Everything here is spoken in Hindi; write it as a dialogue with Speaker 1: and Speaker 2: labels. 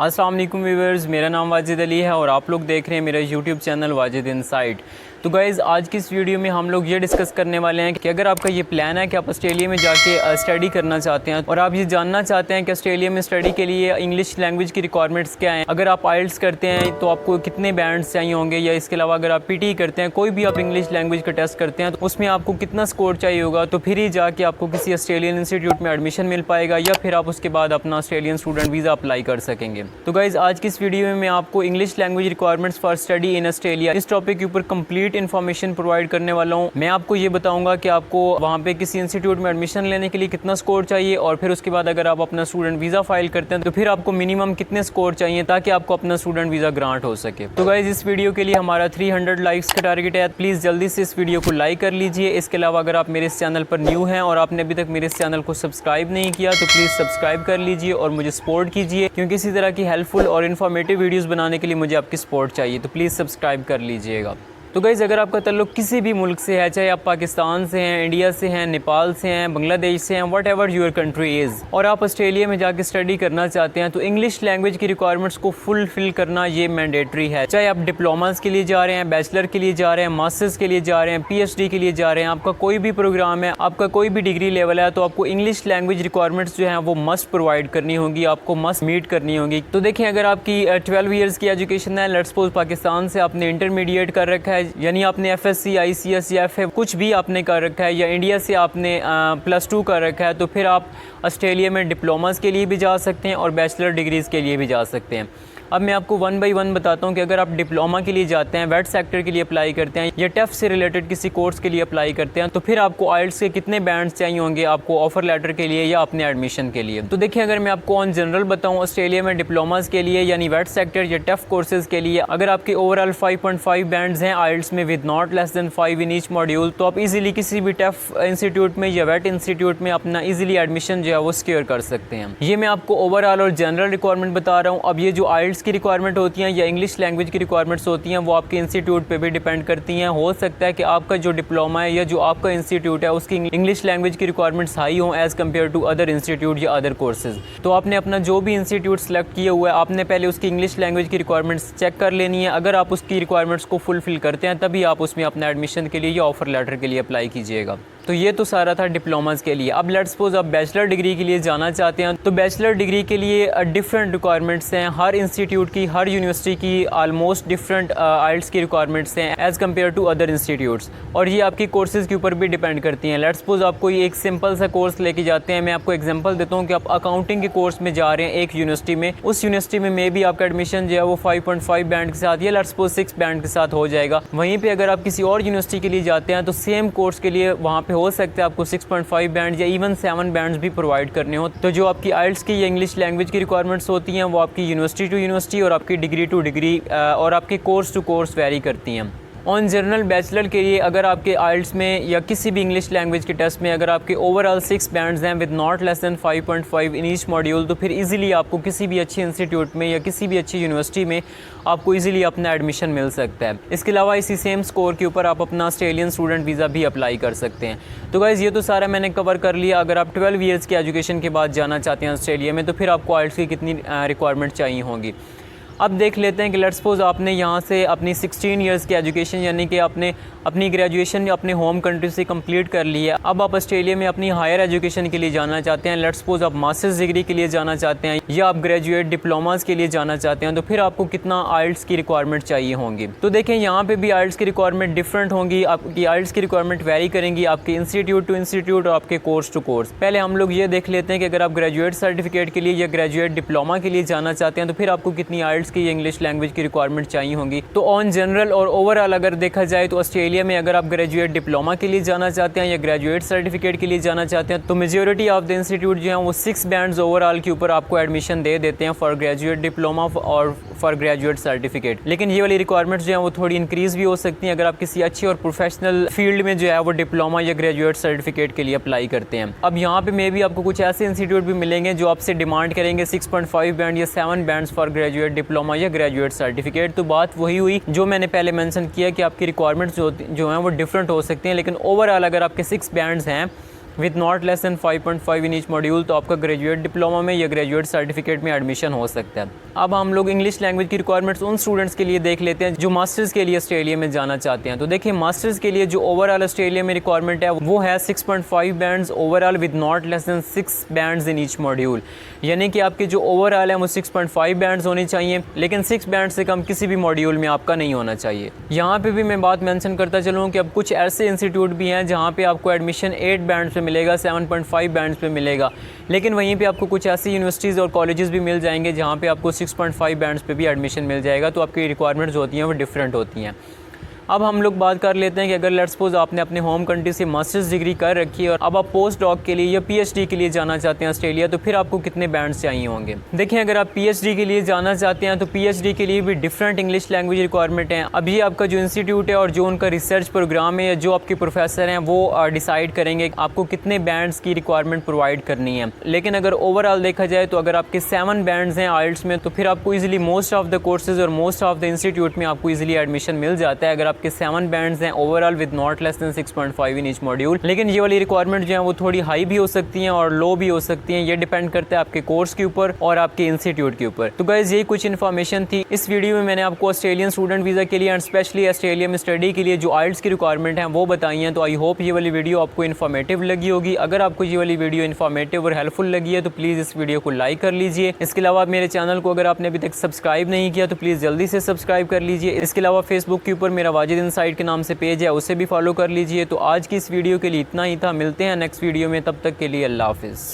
Speaker 1: अस्सलाम वालेकुम व्यूअर्स, मेरा नाम वाजिद अली है और आप लोग देख रहे हैं मेरा यूट्यूब चैनल वाजिद इनसाइट। तो गाइज़, आज की इस वीडियो में हम लोग ये डिस्कस करने वाले हैं कि अगर आपका ये प्लान है कि आप ऑस्ट्रेलिया में जाके स्टडी करना चाहते हैं और आप ये जानना चाहते हैं कि ऑस्ट्रेलिया में स्टडी के लिए इंग्लिश लैंग्वेज की रिक्वायरमेंट्स क्या हैं, अगर आप आइल्स करते हैं तो आपको कितने बैंड्स चाहिए होंगे, या इसके अलावा अगर आप पीटी करते हैं, कोई भी आप इंग्लिश लैंग्वेज का टेस्ट करते हैं तो उसमें आपको कितना स्कोर चाहिए होगा, तो फिर ही जाके आपको किसी ऑस्ट्रेलियन इंस्टीट्यूट में एडमिशन मिल पाएगा या फिर आप उसके बाद अपना ऑस्ट्रेलियन स्टूडेंट वीज़ा अप्लाई कर सकेंगे। तो गाइज़, आज की इस वीडियो में मैं आपको English language requirements for study in Australia इस टॉपिक के ऊपर कंप्लीट इन्फॉर्मेशन प्रोवाइड करने वाला हूँ। मैं आपको ये बताऊंगा कि आपको वहाँ पे किसी इंस्टीट्यूट में एडमिशन लेने के लिए कितना स्कोर चाहिए, और फिर उसके बाद अगर आप अपना स्टूडेंट वीज़ा फाइल करते हैं तो फिर आपको मिनिमम कितने स्कोर चाहिए ताकि आपको अपना स्टूडेंट वीज़ा ग्रांट हो सके। तो गाइज़, इस वीडियो के लिए हमारा 300 लाइक्स का टारगेट है। प्लीज़ जल्दी से इस वीडियो को लाइक कर लीजिए। इसके अलावा अगर आप मेरे इस चैनल पर न्यू हैं और आपने अभी तक मेरे इस चैनल को सब्सक्राइब नहीं किया तो प्लीज़ सब्सक्राइब कर लीजिए और मुझे सपोर्ट कीजिए, क्योंकि इसी तरह की हेल्पफुल और इन्फॉर्मेटिव वीडियोज़ बनाने के लिए मुझे आपकी सपोर्ट चाहिए। तो प्लीज़ सब्सक्राइब कर लीजिएगा। तो गाइज़, अगर आपका ताल्लुक किसी भी मुल्क से है, चाहे आप पाकिस्तान से हैं, इंडिया से हैं, नेपाल से हैं, बांग्लादेश से हैं, whatever your country is, और आप ऑस्ट्रेलिया में जाके स्टडी करना चाहते हैं तो इंग्लिश लैंग्वेज की रिक्वायरमेंट्स को फुलफिल करना ये मैंडेटरी है। चाहे आप डिप्लोमास के लिए जा रहे हैं, बैचलर के लिए जा रहे हैं, मास्टर्स के लिए जा रहे हैं, PhD के लिए जा रहे हैं, आपका कोई भी प्रोग्राम है, आपका कोई भी डिग्री लेवल है, तो आपको इंग्लिश लैंग्वेज रिक्वायरमेंट्स जो हैं वो मस्ट प्रोवाइड करनी होगी, आपको मस्ट मीट करनी होगी। तो देखें, अगर आपकी 12 ईयर्स की एजुकेशन है, लेट्स सपोज पाकिस्तान से आपने इंटरमीडिएट कर रखा है, यानी आपने FSC, ICS या FA कुछ भी आपने कर रखा है, या इंडिया से आपने +2 कर रखा है, तो फिर आप ऑस्ट्रेलिया में डिप्लोमास के लिए भी जा सकते हैं और बैचलर डिग्रीज़ के लिए भी जा सकते हैं। अब मैं आपको 1 बाई 1 बताता हूँ कि अगर आप डिप्लोमा के लिए जाते हैं, वेट सेक्टर के लिए अप्लाई करते हैं, या टेफ से रिलेटेड किसी कोर्स के लिए अप्लाई करते हैं, तो फिर आपको आइल्स के कितने बैंड्स चाहिए होंगे आपको ऑफर लेटर के लिए या अपने एडमिशन के लिए। तो देखिए, अगर मैं आपको ऑन जनरल बताऊँ, ऑस्ट्रेलिया में डिप्लोमास के लिए यानी वेट सेक्टर या टेफ कोर्सेज के लिए अगर आपके ओवरऑल 5.5 बैंड्स हैं आइल्स में with not less than 5 in each module, तो आप इजीली किसी भी टेफ इंस्टीट्यूट में या वेट इंस्टीट्यूट में अपना इजीली एडमिशन जो है वो सिक्योर कर सकते हैं। ये मैं आपको ओवरऑल और जनरल रिक्वायरमेंट बता रहा हूँ। अब ये जो आइल्स की रिक्वायरमेंट होती हैं या इंग्लिश लैंग्वेज की रिक्वायरमेंट्स होती हैं वो आपके इंस्टीट्यूट पे भी डिपेंड करती हैं। हो सकता है कि आपका जो डिप्लोमा है या जो आपका इंस्टीट्यूट है उसकी इंग्लिश लैंग्वेज की रिक्वायरमेंट्स हाई हों as compare to other institute या अदर कोर्सेज। तो आपने अपना जो भी इंस्टीट्यूट सेलेक्ट किया हुआ है, आपने पहले उसकी इंग्लिश लैंग्वेज की रिक्वायरमेंट्स चेक कर लेनी है। अगर आप उसकी रिक्वायरमेंट्स को फुलफिल करते हैं तभी आप उसमें अपना एडमिशन के लिए या ऑफर लेटर के लिए अप्लाई कीजिएगा। तो ये तो सारा था डिप्लोमास के लिए। अब लेट्स सपोज आप बैचलर डिग्री के लिए जाना चाहते हैं, तो बैचलर डिग्री के लिए डिफरेंट रिक्वायरमेंट्स हैं। हर इंस्टीट्यूट की, हर यूनिवर्सिटी की ऑलमोस्ट डिफरेंट आइल्स की रिक्वायरमेंट्स हैं as compare to other institutes, और ये आपकी कोर्सेज के ऊपर भी डिपेंड करती हैं। लेट्स सपोज आप कोई एक सिंपल सा कोर्स लेके जाते हैं। मैं आपको एग्जांपल देता हूँ कि आप अकाउंटिंग के कोर्स में जा रहे हैं एक यूनिवर्सिटी में, उस यूनिवर्सिटी में मे भी आपका एडमिशन जो है वो 5.5 बैंड के साथ या लेट्स सपोज 6 बैंड के साथ हो जाएगा। वहीं पर अगर आप किसी और यूनिवर्सिटी के लिए जाते हैं तो सेम कोर्स के लिए वहाँ पर हो सकता है आपको 6.5 बैंड या इवन 7 बैंड्स भी प्रोवाइड करने हो। तो जो आपकी आइल्स की या इंग्लिश लैंग्वेज की रिक्वायरमेंट्स होती हैं वो आपकी यूनिवर्सिटी टू यूनिवर्सिटी और आपकी डिग्री टू डिग्री और आपके कोर्स टू कोर्स वेरी करती हैं। ऑन जनरल बैचलर के लिए अगर आपके आइल्स में या किसी भी इंग्लिश लैंग्वेज के टेस्ट में अगर आपके ओवरऑल 6 बैंड्स हैं with not less than 5.5 in each module, तो फिर इजीली आपको किसी भी अच्छे इंस्टीट्यूट में या किसी भी अच्छी यूनिवर्सिटी में आपको इजीली अपना एडमिशन मिल सकता है। इसके अलावा इसी सेम स्कोर के ऊपर आप अपना ऑस्ट्रेलियन स्टूडेंट वीज़ा भी अप्लाई कर सकते हैं। तो गाइज़, ये तो सारा मैंने कवर कर लिया। अगर आप 12 ईयर्स की एजुकेशन के बाद जाना चाहते हैं ऑस्ट्रेलिया में तो फिर आपको आइल्स की कितनी रिक्वायरमेंट चाहिए होंगी। अब देख लेते हैं कि लेट्स सपोज आपने यहाँ से अपनी 16 ईयर्स की एजुकेशन यानी कि आपने अपनी ग्रेजुएशन अपने होम कंट्री से कंप्लीट कर ली है। अब आप ऑस्ट्रेलिया में अपनी हायर एजुकेशन के लिए जाना चाहते हैं। लेट्स सपोज आप मास्टर्स डिग्री के लिए जाना चाहते हैं या आप ग्रेजुएट डिप्लोमास के लिए जाना चाहते हैं, तो फिर आपको कितना आइल्स की रिक्वायरमेंट चाहिए होंगी। तो देखें, यहाँ पे भी आइल्स की रिक्वायरमेंट डिफरेंट होंगी। आपकी आइल्स की रिक्वायरमेंट वेरी करेंगी आपके इंस्टीट्यूट टू इंस्टीट्यूट और आपके कोर्स टू कोर्स। पहले हम लोग ये देख लेते हैं कि अगर आप ग्रेजुएट सर्टिफिकेट के लिए या ग्रेजुएट डिप्लोमा के लिए जाना चाहते हैं तो फिर आपको कितनी आइल्स की या इंग्लिश लैंग्वेज की रिक्वायरमेंट चाहिए होंगी। तो ऑन जनरल और ओवरऑल अगर देखा जाए तो ऑस्ट्रेलिया में अगर आप ग्रेजुएट डिप्लोमा के लिए जाना चाहते हैं या ग्रेजुएट सर्टिफिकेट के लिए जाना चाहते हैं तो मेजॉरिटी ऑफ द इंस्टीट्यूट जो है वो 6 बैंड्स ओवरऑल के ऊपर आपको एडमिशन दे देते हैं फॉर ग्रेजुएट डिप्लोमा और फॉर ग्रेजुएट सर्टिफिकेट। लेकिन ये वाली रिक्वायरमेंट्स जो है वो थोड़ी इंक्रीज़ भी हो सकती हैं अगर आप किसी अच्छी और प्रोफेशनल फील्ड में जो है वो डिप्लोमा या ग्रेजुएट सर्टिफिकेट के लिए अप्लाई करते हैं। अब यहाँ पे मे भी आपको कुछ ऐसे इंस्टीट्यूट भी मिलेंगे जो आपसे डिमांड करेंगे 6.5 बैंड या 7 बैंड्स फॉर ग्रेजुएट डिप्लोमा या ग्रेजुएट सर्टिफिकेट। तो बात वही हुई जो मैंने पहले मेंशन किया कि आपकी रिक्वायरमेंट्स जो हैं वो डिफरेंट हो सकती हैं, लेकिन ओवरऑल अगर आपके 6 बैंड्स हैं with not less than 5.5 in each module, तो आपका ग्रेजुएट डिप्लोमा में या ग्रेजुएट सर्टिफिकेट में एडमिशन हो सकता है। अब हम लोग इंग्लिश लैंग्वेज की रिक्वायरमेंट्स उन स्टूडेंट्स के लिए देख लेते हैं जो मास्टर्स के लिए ऑस्ट्रेलिया में जाना चाहते हैं। तो देखिए, मास्टर्स के लिए जो ओवरऑल ऑस्ट्रेलिया में रिक्वायरमेंट है वो है 6.5 bands overall with not less than 6 bands in each module, यानी कि आपके जो ओवरऑल है वो 6.5 बैंड्स होने चाहिए, लेकिन 6 बैंड से कम किसी भी मॉड्यूल में आपका नहीं होना चाहिए। यहाँ पे भी मैं बात मेंशन करता चलूँ कि अब कुछ ऐसे इंस्टीट्यूट भी हैं जहाँ पे आपको एडमिशन 8 बैंड्स पे मिलेगा, 7.5 बैंड्स पे मिलेगा, लेकिन वहीं पे आपको कुछ ऐसी यूनिवर्सिटीज़ और कॉलेजेस भी मिल जाएंगे जहाँ पे आपको 6.5 बैंड्स पे भी एडमिशन मिल जाएगा। तो आपकी रिक्वायरमेंट्स होती हैं वो डिफरेंट होती हैं। अब हम लोग बात कर लेते हैं कि अगर लेट्स सपोज आपने अपने होम कंट्री से मास्टर्स डिग्री कर रखी है और अब आप पोस्ट डॉक के लिए या पीएचडी के लिए जाना चाहते हैं ऑस्ट्रेलिया, तो फिर आपको कितने बैंड्स चाहिए होंगे। देखिए, अगर आप पीएचडी के लिए जाना चाहते हैं तो पीएचडी के लिए भी डिफरेंट इंग्लिश लैंग्वेज रिक्वायरमेंट हैं। अब ये आपका जो इंस्टीट्यूट है और जो उनका रिसर्च प्रोग्राम है या जो आपके प्रोफेसर हैं वो डिसाइड करेंगे आपको कितने बैंड्स की रिक्वायरमेंट प्रोवाइड करनी है। लेकिन अगर ओवरऑल देखा जाए तो अगर आपके 7 बैंड्स हैं आइल्ट्स में, तो फिर आपको easily most of the courses और मोस्ट ऑफ द इंस्टीट्यूट में आपको ईजिली एडमिशन मिल जाता है अगर आपके 7 बैंड्स हैं overall with not less than 6.5 in each module. लेकिन ये वाली रिक्वायरमेंट जो है वो थोड़ी हाई भी हो सकती हैं और लो भी हो सकती हैं, ये डिपेंड करता है आपके कोर्स के ऊपर और आपके इंस्टीट्यूट के ऊपर। तो गाइस, यही कुछ इन्फॉर्मेशन थी इस वीडियो में। मैंने आपको ऑस्ट्रेलियन स्टूडेंट वीज़ा के लिए एंड स्पेशली ऑस्ट्रेलिया में स्टडी के लिए जो आइल्ट्स की रिक्वायरमेंट है वो बताई हैं। तो आई होप ये वाली वीडियो आपको इन्फॉर्मेटिव लगी होगी। अगर आपको ये वाली वीडियो इन्फॉर्मेटिव और हेल्पफुल लगी है तो प्लीज़ इस वीडियो को लाइक कर लीजिए। इसके अलावा मेरे चैनल को अगर आपने अभी तक सब्सक्राइब नहीं किया तो प्लीज़ जल्दी से सब्सक्राइब कर लीजिए। इसके अलावा फेसबुक के ऊपर मेरा वाजिद इनसाइट के नाम से पेज है, उसे भी फॉलो कर लीजिए। तो आज की इस वीडियो के लिए इतना ही था। मिलते हैं नेक्स्ट वीडियो में, तब तक के लिए अल्लाह हाफिज़।